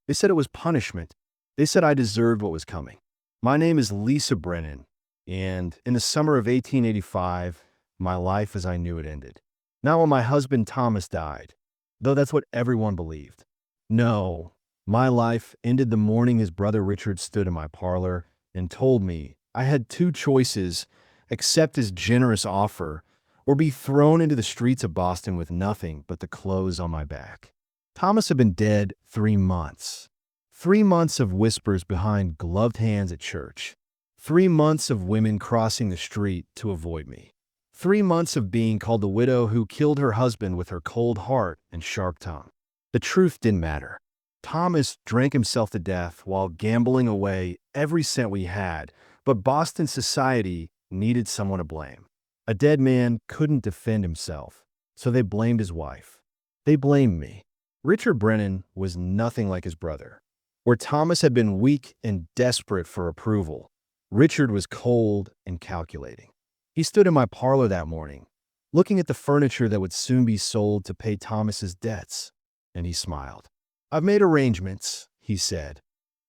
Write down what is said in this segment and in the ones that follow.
They said it was punishment. They said I deserved what was coming. My name is Lisa Brennan, and in the summer of 1885, my life as I knew it ended. Not when my husband Thomas died, though that's what everyone believed. No, my life ended the morning his brother Richard stood in my parlor and told me I had two choices: accept his generous offer or be thrown into the streets of Boston with nothing but the clothes on my back. Thomas had been dead 3 months. 3 months of whispers behind gloved hands at church. 3 months of women crossing the street to avoid me. 3 months of being called the widow who killed her husband with her cold heart and sharp tongue. The truth didn't matter. Thomas drank himself to death while gambling away every cent we had, but Boston society needed someone to blame. A dead man couldn't defend himself, so they blamed his wife. They blamed me. Richard Brennan was nothing like his brother. Where Thomas had been weak and desperate for approval, Richard was cold and calculating. He stood in my parlor that morning, looking at the furniture that would soon be sold to pay Thomas's debts, and he smiled. "I've made arrangements," he said,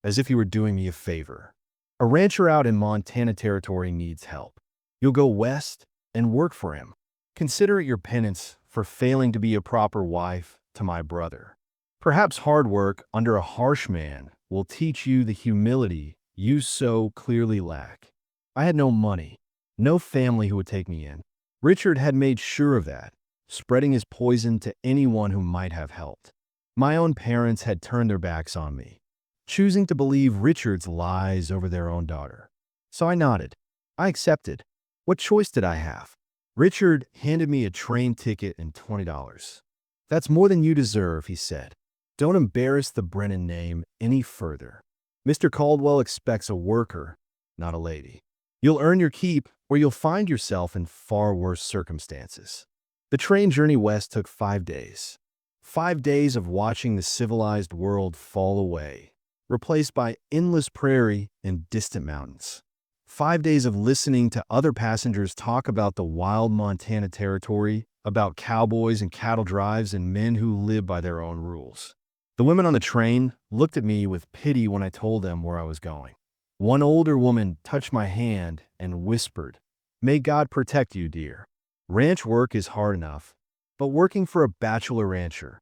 as if he were doing me a favor. "A rancher out in Montana Territory needs help. You'll go west and work for him. Consider it your penance for failing to be a proper wife to my brother. Perhaps hard work under a harsh man will teach you the humility you so clearly lack." I had no money, no family who would take me in. Richard had made sure of that, spreading his poison to anyone who might have helped. My own parents had turned their backs on me, choosing to believe Richard's lies over their own daughter. So I nodded. I accepted. What choice did I have? Richard handed me a train ticket and $20. "That's more than you deserve," he said. "Don't embarrass the Brennan name any further. Mr. Caldwell expects a worker, not a lady. You'll earn your keep, or you'll find yourself in far worse circumstances." The train journey west took 5 days. 5 days of watching the civilized world fall away, replaced by endless prairie and distant mountains. 5 days of listening to other passengers talk about the wild Montana Territory, about cowboys and cattle drives and men who live by their own rules. The women on the train looked at me with pity when I told them where I was going. One older woman touched my hand and whispered, "May God protect you, dear. Ranch work is hard enough, but working for a bachelor rancher."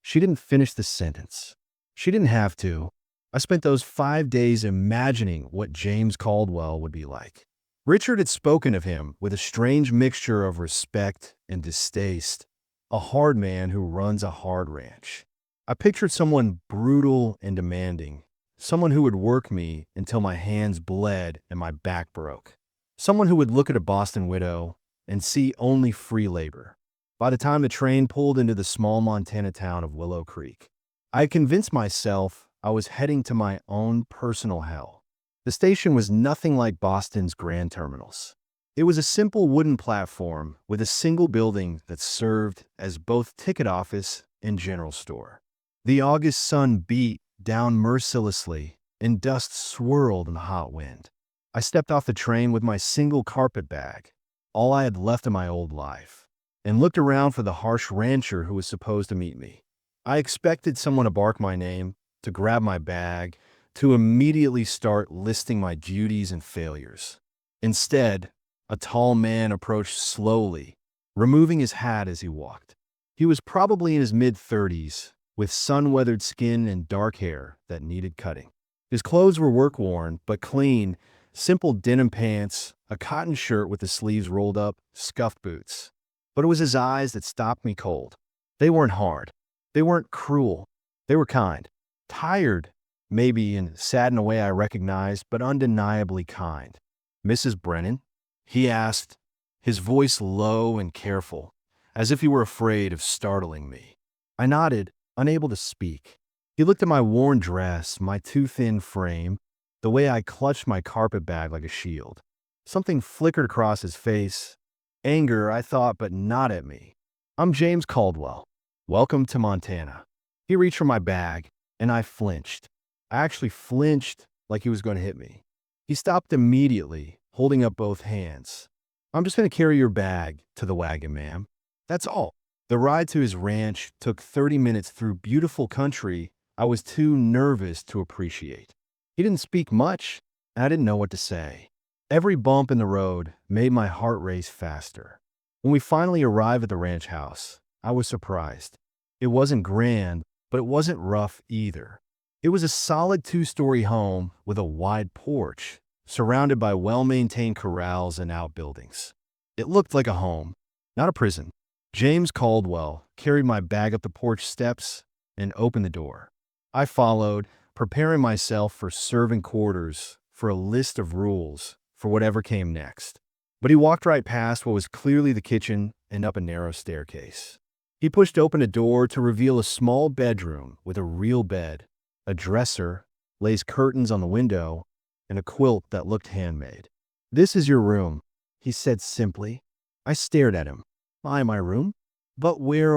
She didn't finish the sentence. She didn't have to. I spent those 5 days imagining what James Caldwell would be like. Richard had spoken of him with a strange mixture of respect and distaste, a hard man who runs a hard ranch. I pictured someone brutal and demanding, someone who would work me until my hands bled and my back broke, someone who would look at a Boston widow and see only free labor. By the time the train pulled into the small Montana town of Willow Creek, I had convinced myself I was heading to my own personal hell. The station was nothing like Boston's grand terminals. It was a simple wooden platform with a single building that served as both ticket office and general store. The August sun beat down mercilessly, and dust swirled in the hot wind. I stepped off the train with my single carpet bag, all I had left of my old life, and looked around for the harsh rancher who was supposed to meet me. I expected someone to bark my name, to grab my bag, to immediately start listing my duties and failures. Instead, a tall man approached slowly, removing his hat as he walked. He was probably in his mid-30s, with sun-weathered skin and dark hair that needed cutting. His clothes were work-worn, but clean: simple denim pants, a cotton shirt with the sleeves rolled up, scuffed boots. But it was his eyes that stopped me cold. They weren't hard. They weren't cruel. They were kind. Tired, maybe, and sad in a way I recognized, but undeniably kind. "Mrs. Brennan?" he asked, his voice low and careful, as if he were afraid of startling me. I nodded, unable to speak. He looked at my worn dress, my too thin frame, the way I clutched my carpet bag like a shield. Something flickered across his face. Anger, I thought, but not at me. "I'm James Caldwell. Welcome to Montana." He reached for my bag, and I flinched. I actually flinched like he was going to hit me. He stopped immediately, holding up both hands. "I'm just going to carry your bag to the wagon, ma'am. That's all." The ride to his ranch took 30 minutes through beautiful country I was too nervous to appreciate. He didn't speak much, and I didn't know what to say. Every bump in the road made my heart race faster. When we finally arrived at the ranch house, I was surprised. It wasn't grand, but it wasn't rough either. It was a solid two-story home with a wide porch, surrounded by well-maintained corrals and outbuildings. It looked like a home, not a prison. James Caldwell carried my bag up the porch steps and opened the door. I followed, preparing myself for servant quarters, for a list of rules, for whatever came next. But he walked right past what was clearly the kitchen and up a narrow staircase. He pushed open a door to reveal a small bedroom with a real bed, a dresser, lace curtains on the window, and a quilt that looked handmade. "This is your room," he said simply. I stared at him. My room? But where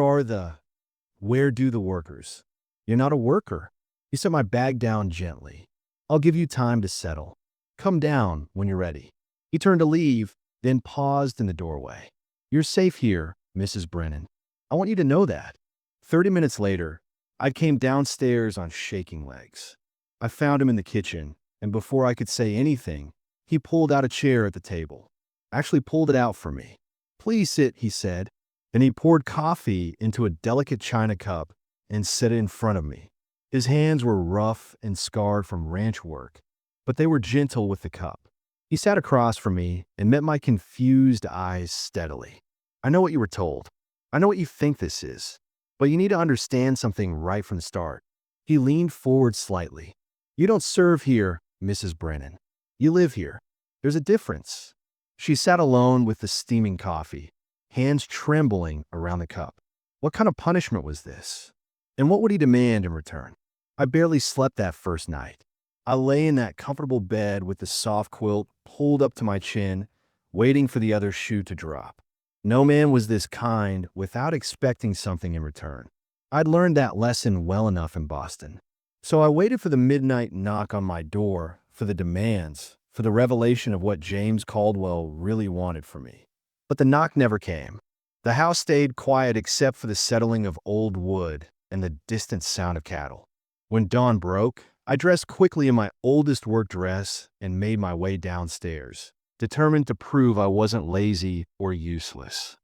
do the workers? You're not a worker." He set my bag down gently. "I'll give you time to settle. Come down when you're ready." He turned to leave, then paused in the doorway. "You're safe here, Mrs. Brennan. I want you to know that." 30 minutes later, I came downstairs on shaking legs. I found him in the kitchen, and before I could say anything, he pulled out a chair at the table. Actually pulled it out for me. "Please sit," he said, and he poured coffee into a delicate china cup and set it in front of me. His hands were rough and scarred from ranch work, but they were gentle with the cup. He sat across from me and met my confused eyes steadily. "I know what you were told. I know what you think this is, but you need to understand something right from the start." He leaned forward slightly. "You don't serve here, Mrs. Brennan. You live here. There's a difference." She sat alone with the steaming coffee, hands trembling around the cup. What kind of punishment was this? And what would he demand in return? I barely slept that first night. I lay in that comfortable bed with the soft quilt pulled up to my chin, waiting for the other shoe to drop. No man was this kind without expecting something in return. I'd learned that lesson well enough in Boston. So I waited for the midnight knock on my door, for the demands, for the revelation of what James Caldwell really wanted from me. But the knock never came. The house stayed quiet except for the settling of old wood and the distant sound of cattle. When dawn broke, I dressed quickly in my oldest work dress and made my way downstairs, determined to prove I wasn't lazy or useless.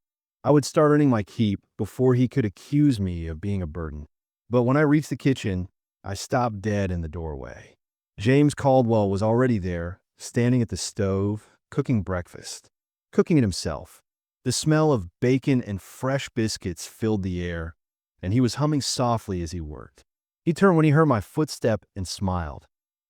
I would start earning my keep before he could accuse me of being a burden. But when I reached the kitchen, I stopped dead in the doorway. James Caldwell was already there, standing at the stove, cooking breakfast, cooking it himself. The smell of bacon and fresh biscuits filled the air, and he was humming softly as he worked. He turned when he heard my footstep and smiled.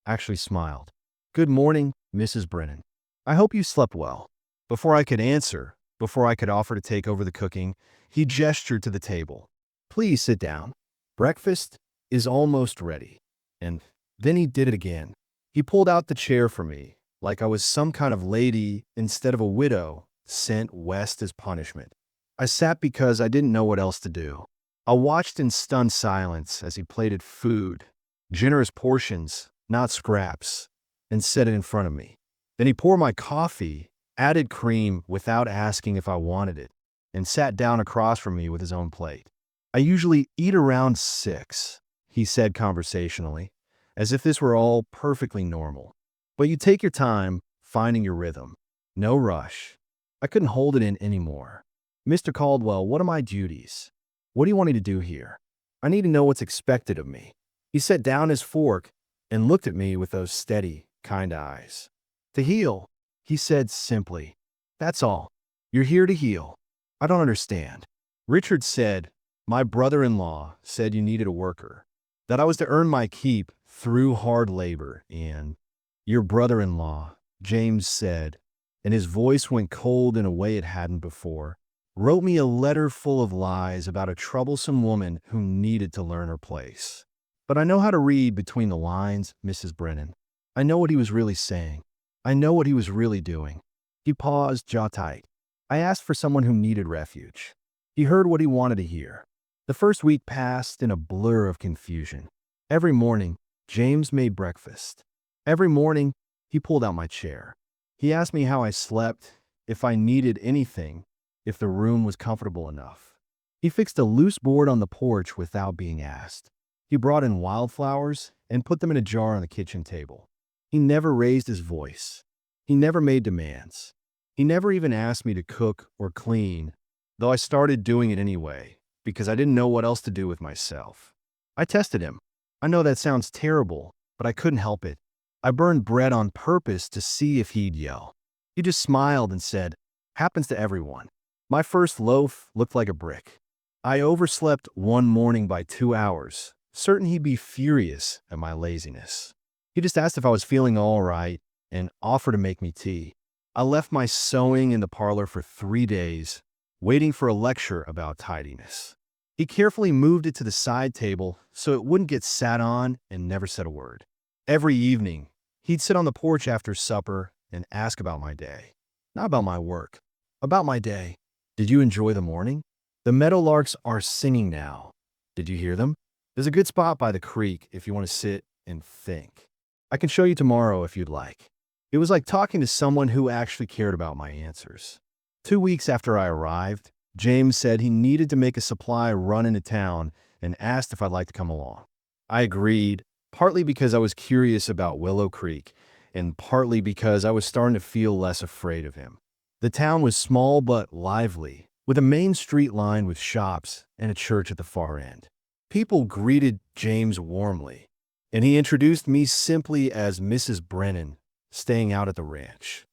Actually smiled. "Good morning, Mrs. Brennan. I hope you slept well." Before I could answer, before I could offer to take over the cooking, he gestured to the table. "Please sit down. Breakfast is almost ready." And then he did it again. He pulled out the chair for me, like I was some kind of lady instead of a widow sent west as punishment. I sat because I didn't know what else to do. I watched in stunned silence as he plated food, generous portions, not scraps, and set it in front of me. Then he poured my coffee, added cream without asking if I wanted it, and sat down across from me with his own plate. "I usually eat around 6, he said conversationally, as if this were all perfectly normal. "But you take your time, finding your rhythm. No rush." I couldn't hold it in anymore. "Mr. Caldwell, what are my duties? What do you want me to do here? I need to know what's expected of me." He set down his fork and looked at me with those steady, kind eyes. "To heal," he said simply. "That's all. You're here to heal." "I don't understand." "Richard said, my brother-in-law said you needed a worker, that I was to earn my keep through hard labor, and—" "Your brother-in-law," James said, and his voice went cold in a way it hadn't before, "wrote me a letter full of lies about a troublesome woman who needed to learn her place. But I know how to read between the lines, Mrs. Brennan. I know what he was really saying. I know what he was really doing." He paused, jaw tight. "I asked for someone who needed refuge." He heard what he wanted to hear. The first week passed in a blur of confusion. Every morning, James made breakfast. Every morning, he pulled out my chair. He asked me how I slept, if I needed anything, if the room was comfortable enough. He fixed a loose board on the porch without being asked. He brought in wildflowers and put them in a jar on the kitchen table. He never raised his voice. He never made demands. He never even asked me to cook or clean, though I started doing it anyway, because I didn't know what else to do with myself. I tested him. I know that sounds terrible, but I couldn't help it. I burned bread on purpose to see if he'd yell. He just smiled and said, "Happens to everyone." My first loaf looked like a brick. I overslept one morning by 2 hours, certain he'd be furious at my laziness. He just asked if I was feeling all right and offered to make me tea. I left my sewing in the parlor for 3 days, waiting for a lecture about tidiness. He carefully moved it to the side table so it wouldn't get sat on and never said a word. Every evening, he'd sit on the porch after supper and ask about my day. Not about my work, about my day. "Did you enjoy the morning? The meadowlarks are singing now. Did you hear them? There's a good spot by the creek if you want to sit and think. I can show you tomorrow if you'd like." It was like talking to someone who actually cared about my answers. 2 weeks after I arrived, James said he needed to make a supply run into town and asked if I'd like to come along. I agreed, partly because I was curious about Willow Creek and partly because I was starting to feel less afraid of him. The town was small but lively, with a main street lined with shops and a church at the far end. People greeted James warmly, and he introduced me simply as Mrs. Brennan, staying out at the ranch.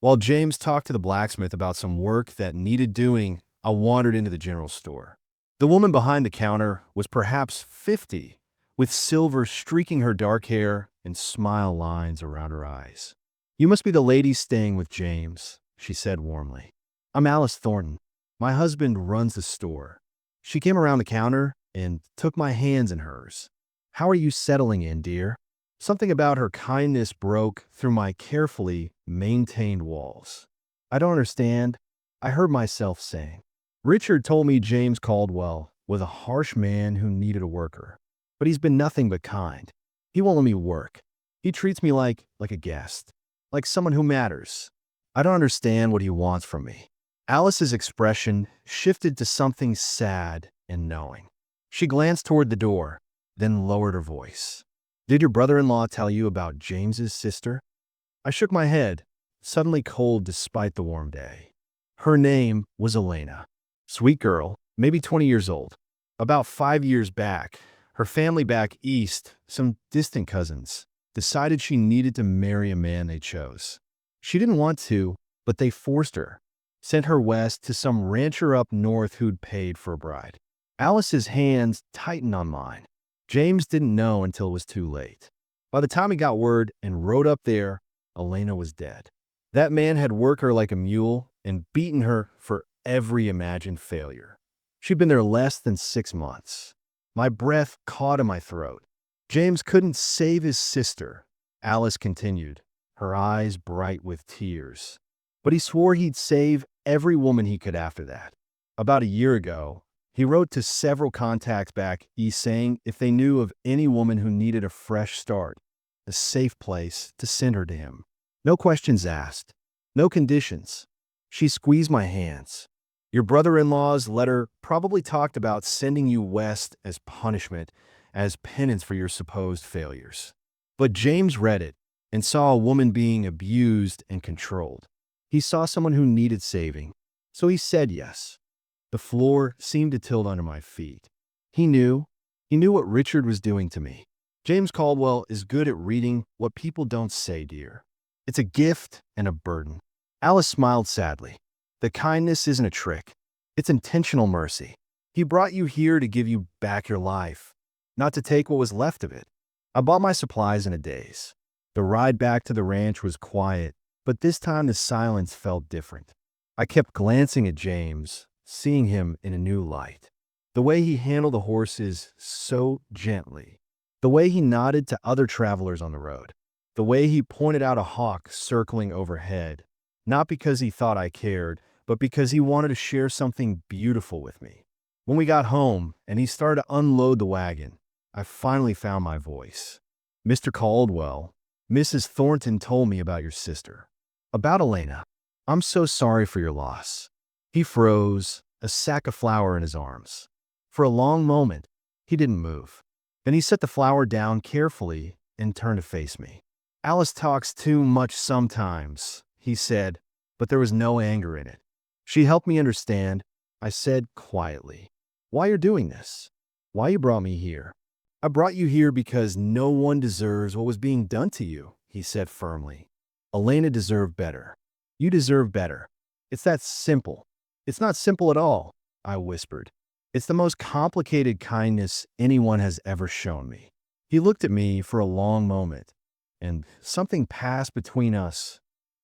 While James talked to the blacksmith about some work that needed doing, I wandered into the general store. The woman behind the counter was perhaps 50, with silver streaking her dark hair and smile lines around her eyes. "You must be the lady staying with James," she said warmly. "I'm Alice Thornton. My husband runs the store." She came around the counter and took my hands in hers. "How are you settling in, dear?" Something about her kindness broke through my carefully maintained walls. "I don't understand," I heard myself saying. "Richard told me James Caldwell was a harsh man who needed a worker, but he's been nothing but kind. He won't let me work. He treats me like a guest, like someone who matters. I don't understand what he wants from me." Alice's expression shifted to something sad and knowing. She glanced toward the door, then lowered her voice. "Did your brother-in-law tell you about James's sister?" I shook my head, suddenly cold despite the warm day. Her name was Elena. Sweet girl, maybe 20 years old. About 5 years back, her family back east, some distant cousins, decided she needed to marry a man they chose. She didn't want to, but they forced her, sent her west to some rancher up north who'd paid for a bride. Alice's hands tightened on mine. James didn't know until it was too late. By the time he got word and rode up there, Elena was dead. That man had worked her like a mule and beaten her for every imagined failure. She'd been there less than 6 months. My breath caught in my throat. "James couldn't save his sister," Alice continued, her eyes bright with tears. "But he swore he'd save every woman he could after that. About a year ago, he wrote to several contacts back east saying if they knew of any woman who needed a fresh start, a safe place to send her to him. No questions asked, no conditions." She squeezed my hands. "Your brother-in-law's letter probably talked about sending you west as punishment, as penance for your supposed failures. But James read it and saw a woman being abused and controlled. He saw someone who needed saving, so he said yes." The floor seemed to tilt under my feet. He knew what Richard was doing to me. James Caldwell is good at reading what people don't say, dear. It's a gift and a burden. Alice smiled sadly. "The kindness isn't a trick. It's intentional mercy. He brought you here to give you back your life, not to take what was left of it." I bought my supplies in a daze. The ride back to the ranch was quiet, but this time the silence felt different. I kept glancing at James, seeing him in a new light. The way he handled the horses so gently. The way he nodded to other travelers on the road. The way he pointed out a hawk circling overhead, not because he thought I cared, but because he wanted to share something beautiful with me. When we got home and he started to unload the wagon, I finally found my voice. "Mr. Caldwell, Mrs. Thornton told me about your sister. About Elena. I'm so sorry for your loss." He froze, a sack of flour in his arms. For a long moment, he didn't move. Then he set the flower down carefully and turned to face me. "Alice talks too much sometimes," he said, but there was no anger in it. "She helped me understand," I said quietly. "Why you're doing this? Why you brought me here?" "I brought you here because no one deserves what was being done to you," he said firmly. "Elena deserved better. You deserve better. It's that simple." "It's not simple at all," I whispered. "It's the most complicated kindness anyone has ever shown me." He looked at me for a long moment, and something passed between us.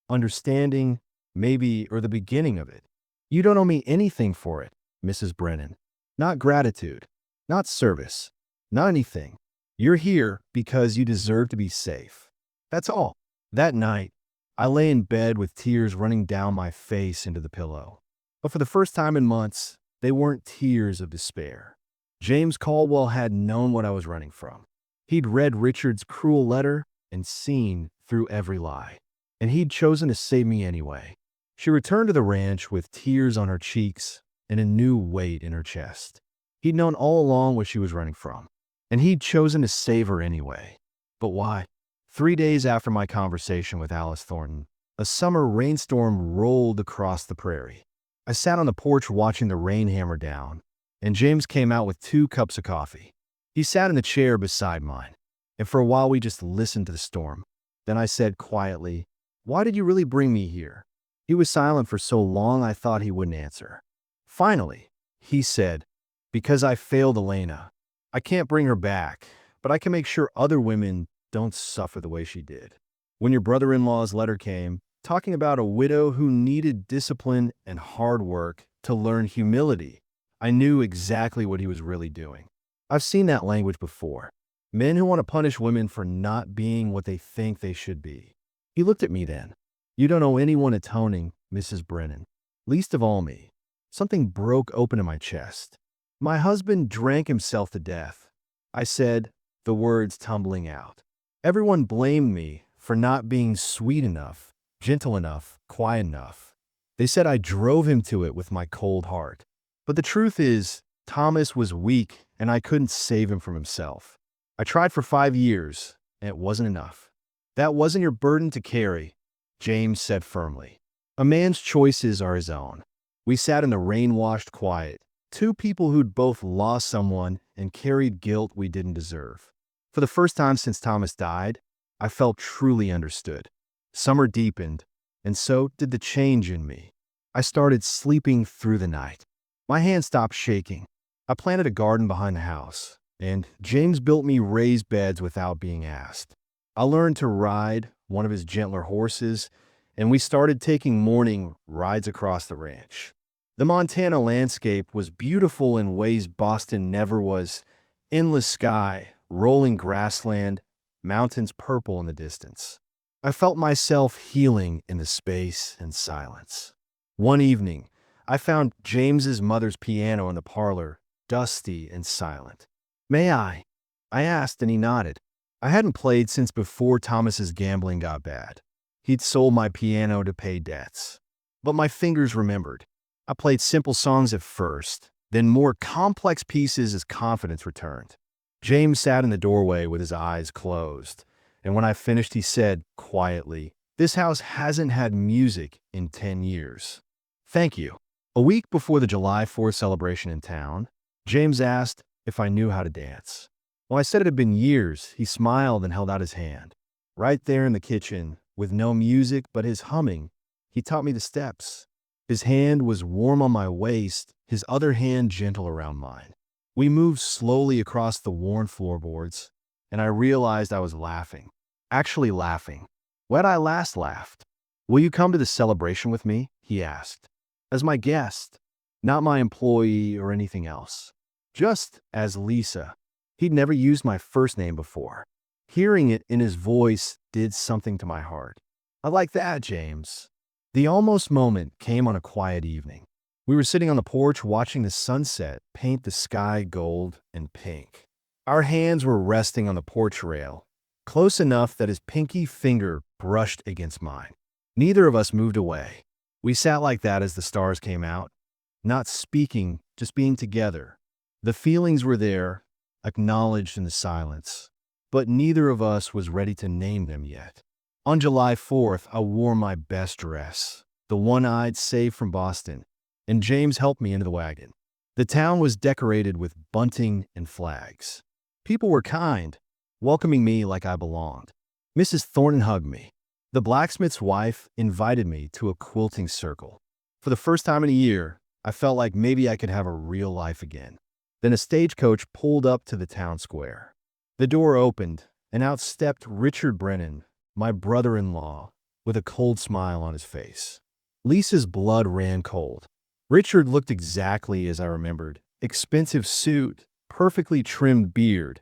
Understanding, maybe, or the beginning of it. "You don't owe me anything for it, Mrs. Brennan. Not gratitude, not service, not anything. You're here because you deserve to be safe. That's all." That night, I lay in bed with tears running down my face into the pillow. But for the first time in months, they weren't tears of despair. James Caldwell had known what I was running from. He'd read Richard's cruel letter and seen through every lie. And he'd chosen to save me anyway. She returned to the ranch with tears on her cheeks and a new weight in her chest. He'd known all along what she was running from, and he'd chosen to save her anyway. But why? 3 days after my conversation with Alice Thornton, a summer rainstorm rolled across the prairie. I sat on the porch watching the rain hammer down, and James came out with 2 cups of coffee. He sat in the chair beside mine, and for a while we just listened to the storm. Then I said quietly, "Why did you really bring me here?" He was silent for so long I thought he wouldn't answer. Finally, he said, "Because I failed Elena. I can't bring her back, but I can make sure other women don't suffer the way she did." When your brother-in-law's letter came, talking about a widow who needed discipline and hard work to learn humility, I knew exactly what he was really doing. I've seen that language before. Men who want to punish women for not being what they think they should be. He looked at me then. "You don't owe anyone atoning, Mrs. Brennan. Least of all me." Something broke open in my chest. "My husband drank himself to death," I said, the words tumbling out. Everyone blamed me for not being sweet enough, gentle enough, quiet enough. They said I drove him to it with my cold heart. But the truth is, Thomas was weak and I couldn't save him from himself. I tried for 5 years, and it wasn't enough. "That wasn't your burden to carry," James said firmly. "A man's choices are his own." We sat in the rain-washed quiet, 2 people who'd both lost someone and carried guilt we didn't deserve. For the first time since Thomas died, I felt truly understood. Summer deepened, and so did the change in me. I started sleeping through the night. My hand stopped shaking. I planted a garden behind the house, and James built me raised beds without being asked. I learned to ride one of his gentler horses, and we started taking morning rides across the ranch. The Montana landscape was beautiful in ways Boston never was. Endless sky, rolling grassland, mountains purple in the distance. I felt myself healing in the space and silence. One evening, I found James's mother's piano in the parlor, dusty and silent. "May I?" I asked, and he nodded. I hadn't played since before Thomas's gambling got bad. He'd sold my piano to pay debts. But my fingers remembered. I played simple songs at first, then more complex pieces as confidence returned. James sat in the doorway with his eyes closed, and when I finished he said, quietly, "This house hasn't had music in 10 years. Thank you." A week before the July 4th celebration in town, James asked if I knew how to dance. When I said it had been years, he smiled and held out his hand. Right there in the kitchen, with no music but his humming, he taught me the steps. His hand was warm on my waist, his other hand gentle around mine. We moved slowly across the worn floorboards, and I realized I was laughing. Actually laughing. When I last laughed. "Will you come to the celebration with me?" he asked. "As my guest, not my employee or anything else. Just as Lisa." He'd never used my first name before. Hearing it in his voice did something to my heart. "I like that, James." The almost moment came on a quiet evening. We were sitting on the porch watching the sunset paint the sky gold and pink. Our hands were resting on the porch rail, close enough that his pinky finger brushed against mine. Neither of us moved away. We sat like that as the stars came out, not speaking, just being together. The feelings were there, acknowledged in the silence. But neither of us was ready to name them yet. On July 4th, I wore my best dress, the one I'd saved from Boston, and James helped me into the wagon. The town was decorated with bunting and flags. People were kind, welcoming me like I belonged. Mrs. Thornton hugged me. The blacksmith's wife invited me to a quilting circle. For the first time in a year, I felt like maybe I could have a real life again. Then a stagecoach pulled up to the town square. The door opened, and out stepped Richard Brennan, my brother-in-law, with a cold smile on his face. Lisa's blood ran cold. Richard looked exactly as I remembered. Expensive suit, perfectly trimmed beard,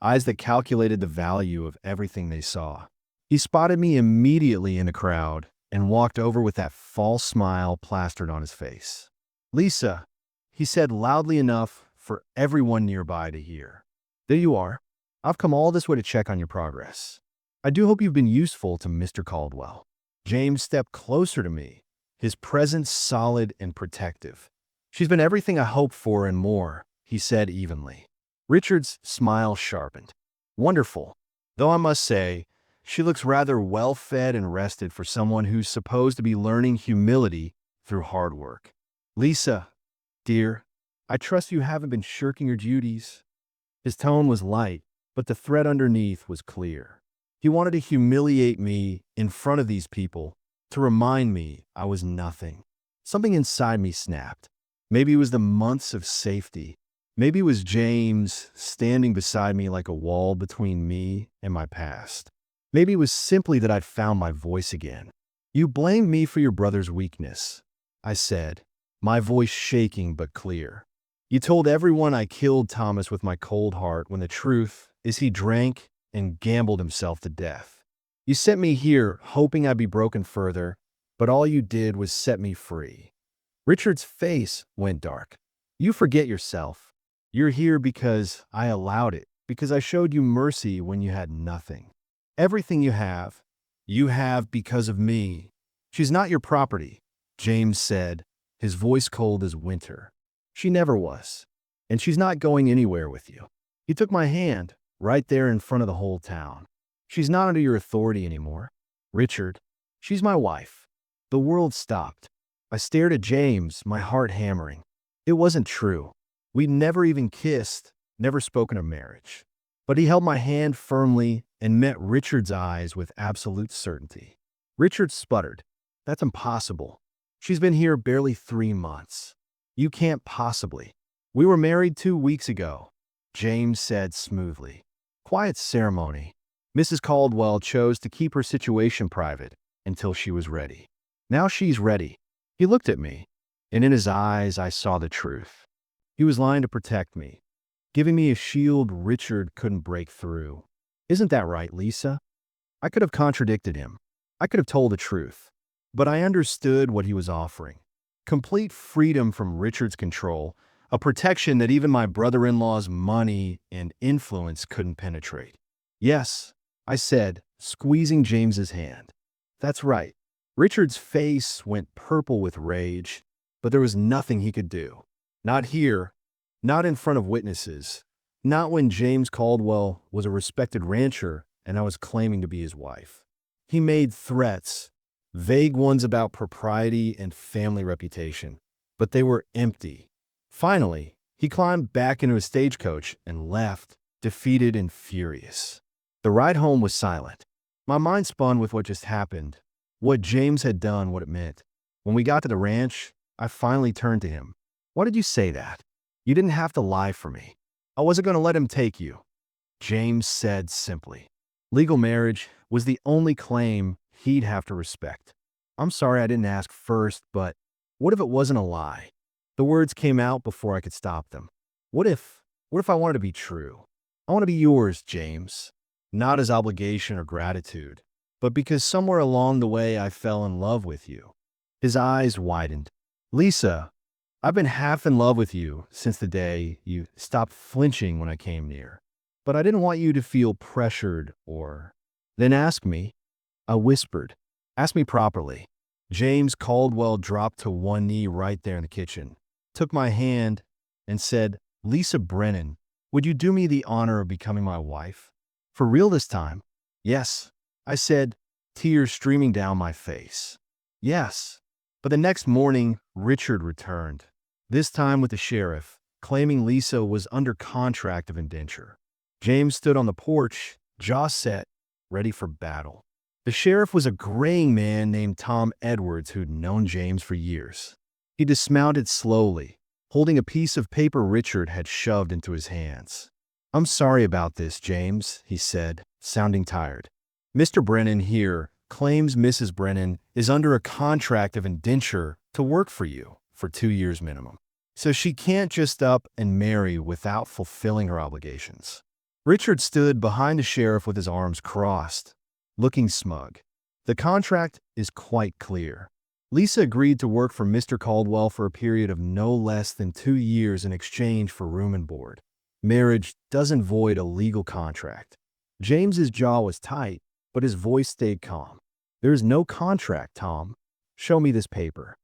eyes that calculated the value of everything they saw. He spotted me immediately in the crowd and walked over with that false smile plastered on his face. "Lisa," he said loudly enough for everyone nearby to hear. "There you are. I've come all this way to check on your progress. I do hope you've been useful to Mr. Caldwell." James stepped closer to me, his presence solid and protective. "She's been everything I hoped for and more," he said evenly. Richard's smile sharpened. "Wonderful. Though I must say, she looks rather well-fed and rested for someone who's supposed to be learning humility through hard work. Lisa, dear, I trust you haven't been shirking your duties." His tone was light, but the thread underneath was clear. He wanted to humiliate me in front of these people, to remind me I was nothing. Something inside me snapped. Maybe it was the months of safety. Maybe it was James standing beside me like a wall between me and my past. Maybe it was simply that I'd found my voice again. "You blamed me for your brother's weakness," I said, my voice shaking but clear. "You told everyone I killed Thomas with my cold heart when the truth is he drank and gambled himself to death. You sent me here hoping I'd be broken further, but all you did was set me free." Richard's face went dark. "You forget yourself. You're here because I allowed it, because I showed you mercy when you had nothing. Everything you have because of me. She's not your property," James said, his voice cold as winter. "She never was. And she's not going anywhere with you." He took my hand, right there in front of the whole town. "She's not under your authority anymore. Richard, she's my wife." The world stopped. I stared at James, my heart hammering. It wasn't true. We'd never even kissed, never spoken of marriage. But he held my hand firmly and met Richard's eyes with absolute certainty. Richard sputtered. "That's impossible. She's been here barely 3 months. You can't possibly." "We were married 2 weeks ago," James said smoothly. Quiet ceremony. Mrs. Caldwell chose to keep her situation private until she was ready. Now she's ready. He looked at me, and in his eyes I saw the truth. He was lying to protect me, giving me a shield Richard couldn't break through. "Isn't that right, Lisa?" I could have contradicted him. I could have told the truth. But I understood what he was offering. Complete freedom from Richard's control, a protection that even my brother-in-law's money and influence couldn't penetrate. "Yes," I said, squeezing James's hand. "That's right." Richard's face went purple with rage, but there was nothing he could do. Not here, not in front of witnesses, not when James Caldwell was a respected rancher and I was claiming to be his wife. He made threats, vague ones about propriety and family reputation, but they were empty. Finally, he climbed back into his stagecoach and left, defeated and furious. The ride home was silent. My mind spun with what just happened, what James had done, what it meant. When we got to the ranch, I finally turned to him. "Why did you say that? You didn't have to lie for me. I wasn't going to let him take you," James said simply. Legal marriage was the only claim he'd have to respect. "I'm sorry I didn't ask first, but what if it wasn't a lie?" The words came out before I could stop them. What if I wanted to be true? "I want to be yours, James. Not as obligation or gratitude, but because somewhere along the way I fell in love with you." His eyes widened. "Lisa, I've been half in love with you since the day you stopped flinching when I came near. But I didn't want you to feel pressured or—" "Then ask me," I whispered. "Ask me properly." James Caldwell dropped to one knee right there in the kitchen, took my hand, and said, "Lisa Brennan, Would you do me the honor of becoming my wife? For real this time? Yes, I said, tears streaming down my face. Yes. But the next morning, Richard returned, this time with the sheriff, claiming Lisa was under contract of indenture. James stood on the porch, jaw set, ready for battle. The sheriff was a graying man named Tom Edwards who'd known James for years. He dismounted slowly, holding a piece of paper Richard had shoved into his hands. "I'm sorry about this, James," he said, sounding tired. "Mr. Brennan here claims Mrs. Brennan is under a contract of indenture to work for you for 2 years minimum. So she can't just up and marry without fulfilling her obligations." Richard stood behind the sheriff with his arms crossed, looking smug. "The contract is quite clear. Lisa agreed to work for Mr. Caldwell for a period of no less than 2 years in exchange for room and board. Marriage doesn't void a legal contract." James's jaw was tight, but his voice stayed calm. "There is no contract, Tom. Show me this paper."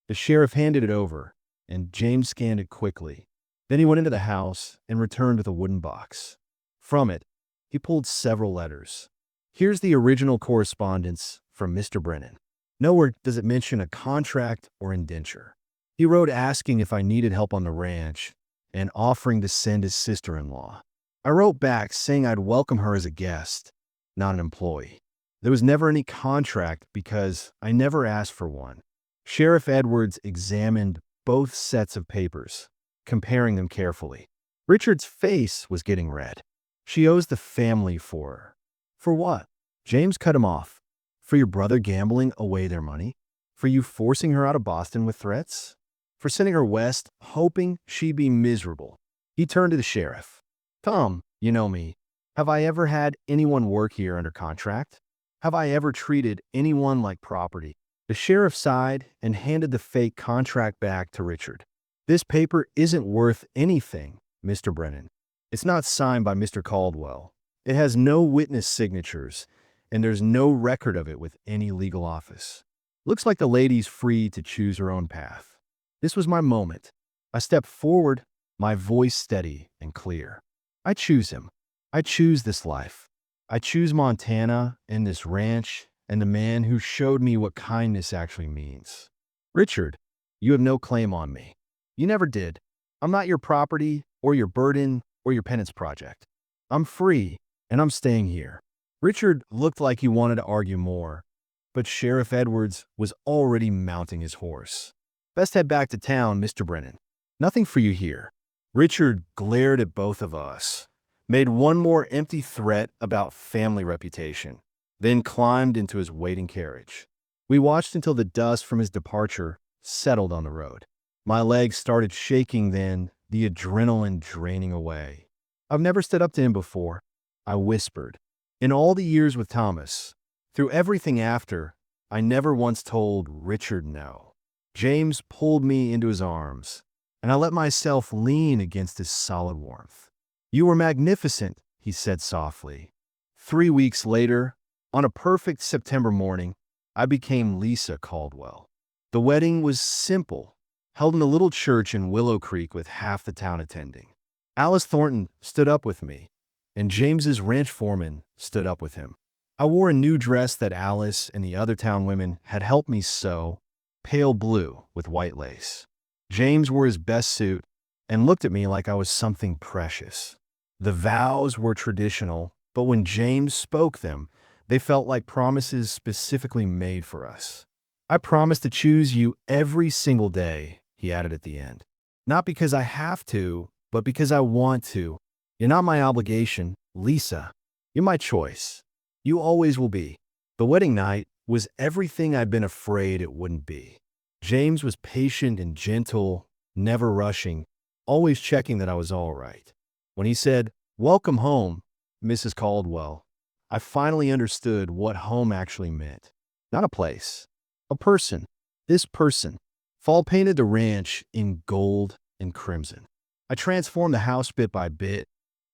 The sheriff handed it over, and James scanned it quickly. Then he went into the house and returned with a wooden box. From it, he pulled several letters. "Here's the original correspondence from Mr. Brennan. Nowhere does it mention a contract or indenture. He wrote asking if I needed help on the ranch and offering to send his sister-in-law. I wrote back saying I'd welcome her as a guest, not an employee. There was never any contract because I never asked for one." Sheriff Edwards examined both sets of papers, comparing them carefully. Richard's face was getting red. "She owes the family for her." "For what?" James cut him off. "For your brother gambling away their money? For you forcing her out of Boston with threats? For sending her west, hoping she'd be miserable?" He turned to the sheriff. "Tom, you know me. Have I ever had anyone work here under contract? Have I ever treated anyone like property?" The sheriff sighed and handed the fake contract back to Richard. "This paper isn't worth anything, Mr. Brennan. It's not signed by Mr. Caldwell. It has no witness signatures, and there's no record of it with any legal office. Looks like the lady's free to choose her own path." This was my moment. I stepped forward, my voice steady and clear. "I choose him. I choose this life. I choose Montana and this ranch and the man who showed me what kindness actually means. Richard, you have no claim on me. You never did. I'm not your property or your burden or your penance project. I'm free, and I'm staying here." Richard looked like he wanted to argue more, but Sheriff Edwards was already mounting his horse. "Best head back to town, Mr. Brennan. Nothing for you here." Richard glared at both of us, made one more empty threat about family reputation, then climbed into his waiting carriage. We watched until the dust from his departure settled on the road. My legs started shaking then, the adrenaline draining away. "I've never stood up to him before," I whispered. "In all the years with Thomas, through everything after, I never once told Richard no." James pulled me into his arms, and I let myself lean against his solid warmth. "You were magnificent," he said softly. 3 weeks later, on a perfect September morning, I became Lisa Caldwell. The wedding was simple, held in a little church in Willow Creek with half the town attending. Alice Thornton stood up with me, and James's ranch foreman stood up with him. I wore a new dress that Alice and the other town women had helped me sew, pale blue with white lace. James wore his best suit and looked at me like I was something precious. The vows were traditional, but when James spoke them, they felt like promises specifically made for us. "I promise to choose you every single day," he added at the end. "Not because I have to, but because I want to. You're not my obligation, Lisa. You're my choice. You always will be." The wedding night was everything I'd been afraid it wouldn't be. James was patient and gentle, never rushing, always checking that I was all right. When he said, "Welcome home, Mrs. Caldwell," I finally understood what home actually meant. Not a place, a person. This person. Fall painted the ranch in gold and crimson. I transformed the house bit by bit,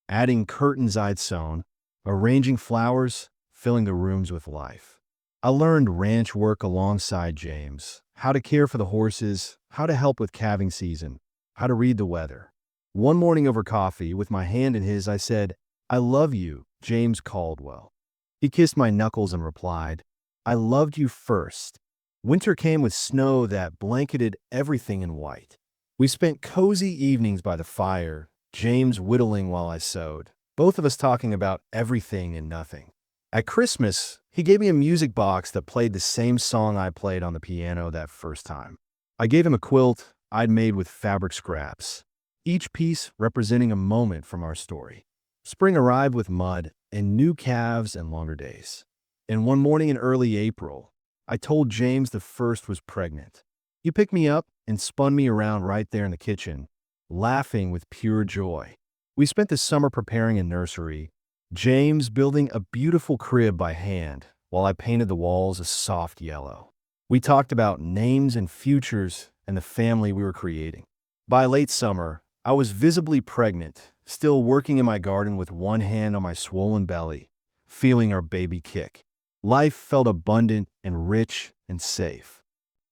adding curtains I'd sewn, arranging flowers, filling the rooms with life. I learned ranch work alongside James, how to care for the horses, how to help with calving season, how to read the weather. One morning over coffee, with my hand in his, I said, "I love you, James Caldwell." He kissed my knuckles and replied, "I loved you first." Winter came with snow that blanketed everything in white. We spent cozy evenings by the fire, James whittling while I sewed, both of us talking about everything and nothing. At Christmas, he gave me a music box that played the same song I played on the piano that first time. I gave him a quilt I'd made with fabric scraps, each piece representing a moment from our story. Spring arrived with mud and new calves and longer days. And one morning in early April, I told James the first was pregnant. He picked me up and spun me around right there in the kitchen, laughing with pure joy. We spent the summer preparing a nursery, James building a beautiful crib by hand while I painted the walls a soft yellow. We talked about names and futures and the family we were creating. By late summer, I was visibly pregnant, still working in my garden with one hand on my swollen belly, feeling our baby kick. Life felt abundant and rich and safe.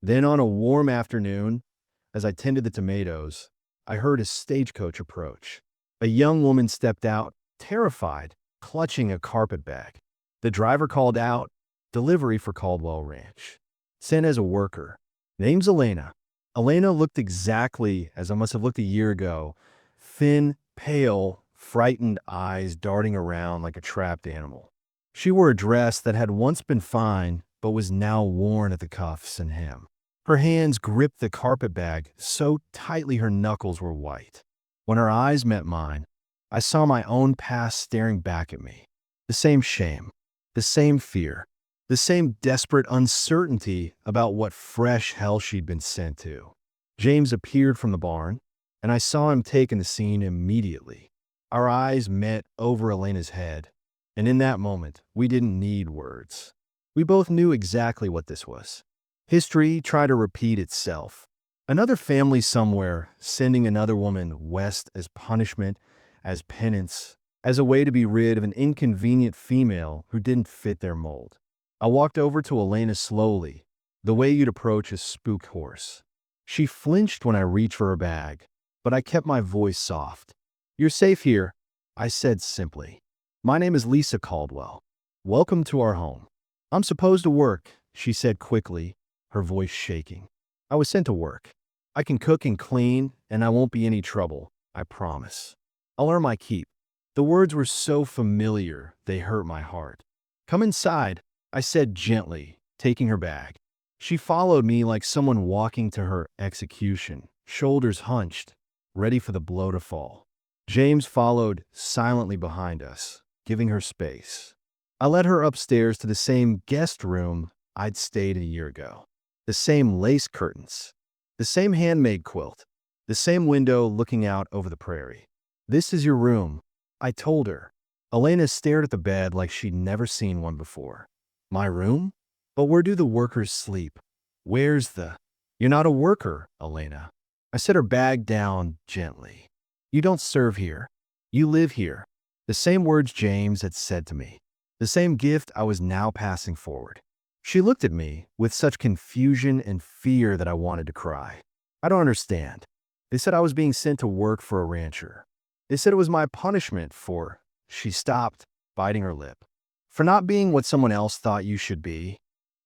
Then on a warm afternoon, as I tended the tomatoes, I heard a stagecoach approach. A young woman stepped out, terrified, clutching a carpet bag. The driver called out, "Delivery for Caldwell Ranch. Sent as a worker. Name's Elena." Elena looked exactly as I must have looked a year ago. Thin, pale, frightened eyes darting around like a trapped animal. She wore a dress that had once been fine, but was now worn at the cuffs and hem. Her hands gripped the carpet bag so tightly her knuckles were white. When her eyes met mine, I saw my own past staring back at me. The same shame, the same fear, the same desperate uncertainty about what fresh hell she'd been sent to. James appeared from the barn, and I saw him take in the scene immediately. Our eyes met over Elena's head, and in that moment, we didn't need words. We both knew exactly what this was. History tried to repeat itself. Another family somewhere sending another woman west as punishment, as penance, as a way to be rid of an inconvenient female who didn't fit their mold. I walked over to Elena slowly, the way you'd approach a spooked horse. She flinched when I reached for her bag, but I kept my voice soft. "You're safe here," I said simply. "My name is Lisa Caldwell. Welcome to our home." "I'm supposed to work," she said quickly, her voice shaking. "I was sent to work. I can cook and clean, and I won't be any trouble, I promise. I'll earn my keep." The words were so familiar, they hurt my heart. "Come inside," I said gently, taking her bag. She followed me like someone walking to her execution, shoulders hunched, ready for the blow to fall. James followed silently behind us, giving her space. I led her upstairs to the same guest room I'd stayed a year ago. The same lace curtains, the same handmade quilt, the same window looking out over the prairie. "This is your room," I told her. Elena stared at the bed like she'd never seen one before. "My room? But where do the workers sleep? Where's the—" "You're not a worker, Elena." I set her bag down gently. "You don't serve here. You live here." The same words James had said to me. The same gift I was now passing forward. She looked at me with such confusion and fear that I wanted to cry. "I don't understand. They said I was being sent to work for a rancher. They said it was my punishment for—" She stopped, biting her lip. "For not being what someone else thought you should be."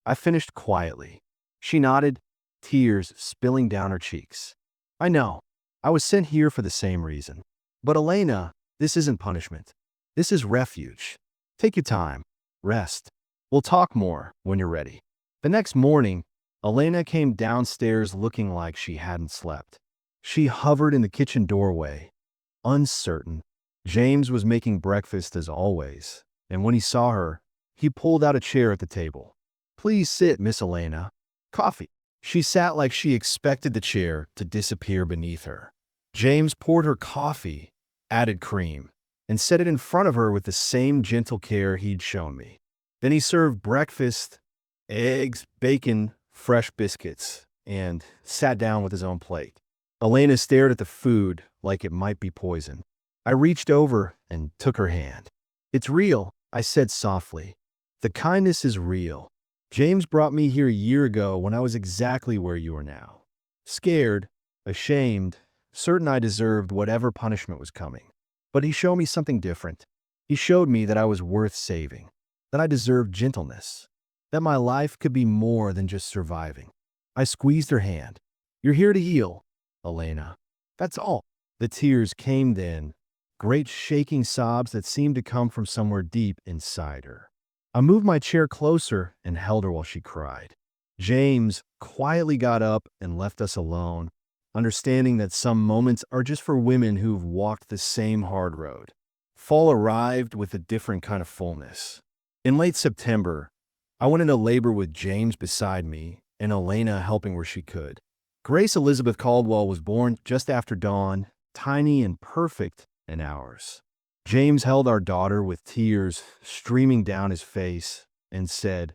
I finished quietly. She nodded, tears spilling down her cheeks. "I know. I was sent here for the same reason. But Elena, this isn't punishment. This is refuge. Take your time. Rest. We'll talk more when you're ready." The next morning, Elena came downstairs looking like she hadn't slept. She hovered in the kitchen doorway, uncertain. James was making breakfast as always, and when he saw her, he pulled out a chair at the table. "Please sit, Miss Elena. Coffee." She sat like she expected the chair to disappear beneath her. James poured her coffee, added cream, and set it in front of her with the same gentle care he'd shown me. Then he served breakfast, eggs, bacon, fresh biscuits, and sat down with his own plate. Elena stared at the food like it might be poison. I reached over and took her hand. "It's real," I said softly. "The kindness is real. James brought me here a year ago when I was exactly where you are now. Scared, ashamed, certain I deserved whatever punishment was coming. But he showed me something different. He showed me that I was worth saving, that I deserved gentleness, that my life could be more than just surviving. I squeezed her hand. "You're here to heal, Elena. That's all." The tears came then, great shaking sobs that seemed to come from somewhere deep inside her. I moved my chair closer and held her while she cried. James quietly got up and left us alone, understanding that some moments are just for women who've walked the same hard road. Fall arrived with a different kind of fullness. In late September, I went into labor with James beside me and Elena helping where she could. Grace Elizabeth Caldwell was born just after dawn, tiny and perfect in hours. James held our daughter with tears streaming down his face and said,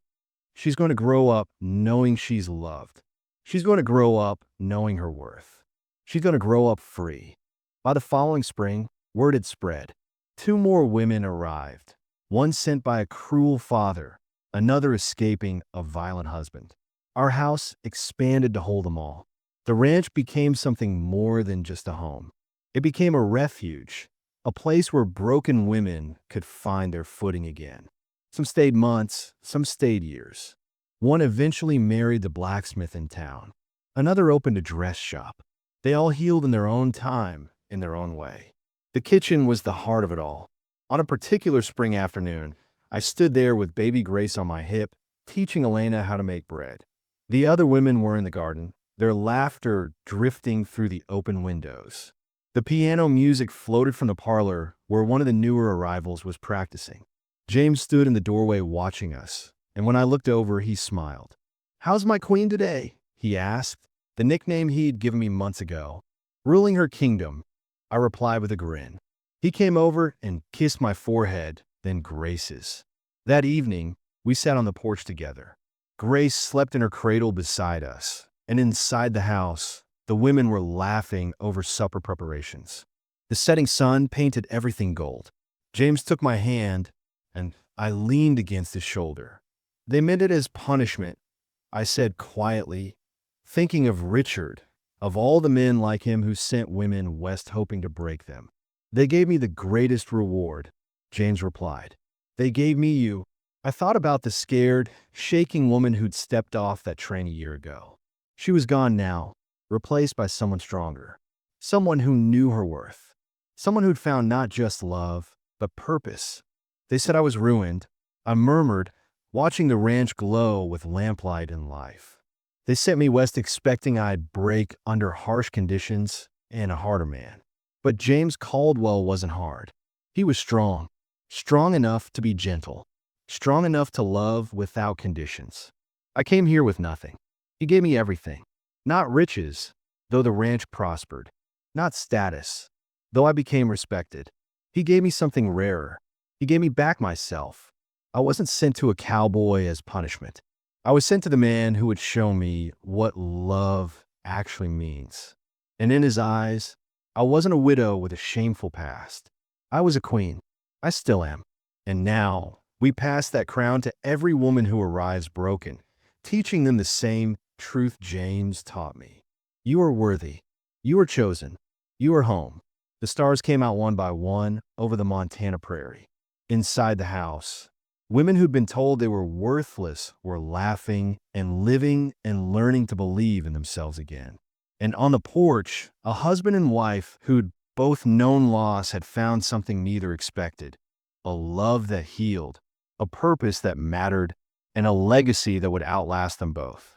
"She's going to grow up knowing she's loved. She's going to grow up knowing her worth. She's going to grow up free." By the following spring, word had spread. 2 more women arrived, one sent by a cruel father, another escaping a violent husband. Our house expanded to hold them all. The ranch became something more than just a home. It became a refuge, a place where broken women could find their footing again. Some stayed months, some stayed years. One eventually married the blacksmith in town. Another opened a dress shop. They all healed in their own time, in their own way. The kitchen was the heart of it all. On a particular spring afternoon, I stood there with baby Grace on my hip, teaching Elena how to make bread. The other women were in the garden, their laughter drifting through the open windows. The piano music floated from the parlor where one of the newer arrivals was practicing. James stood in the doorway watching us, and when I looked over, he smiled. "How's my queen today?" he asked, the nickname he'd given me months ago. "Ruling her kingdom," I replied with a grin. He came over and kissed my forehead, then Grace's. That evening, we sat on the porch together. Grace slept in her cradle beside us, and inside the house, the women were laughing over supper preparations. The setting sun painted everything gold. James took my hand, and I leaned against his shoulder. "They meant it as punishment," I said quietly, thinking of Richard, of all the men like him who sent women west hoping to break them. "They gave me the greatest reward," James replied. "They gave me you." I thought about the scared, shaking woman who'd stepped off that train a year ago. She was gone now, replaced by someone stronger. Someone who knew her worth. Someone who'd found not just love, but purpose. They said I was ruined. I murmured, watching the ranch glow with lamplight and life. They sent me west expecting I'd break under harsh conditions and a harder man. But James Caldwell wasn't hard. He was strong. Strong enough to be gentle. Strong enough to love without conditions. I came here with nothing. He gave me everything. Not riches, though the ranch prospered. Not status, though I became respected. He gave me something rarer. He gave me back myself. I wasn't sent to a cowboy as punishment. I was sent to the man who would show me what love actually means. And in his eyes, I wasn't a widow with a shameful past. I was a queen. I still am. And now, we pass that crown to every woman who arrives broken, teaching them the same truth James taught me. You are worthy. You are chosen. You are home. The stars came out one by one over the Montana prairie. Inside the house, women who'd been told they were worthless were laughing and living and learning to believe in themselves again. And on the porch, a husband and wife who'd both known loss had found something neither expected. A love that healed, a purpose that mattered, and a legacy that would outlast them both.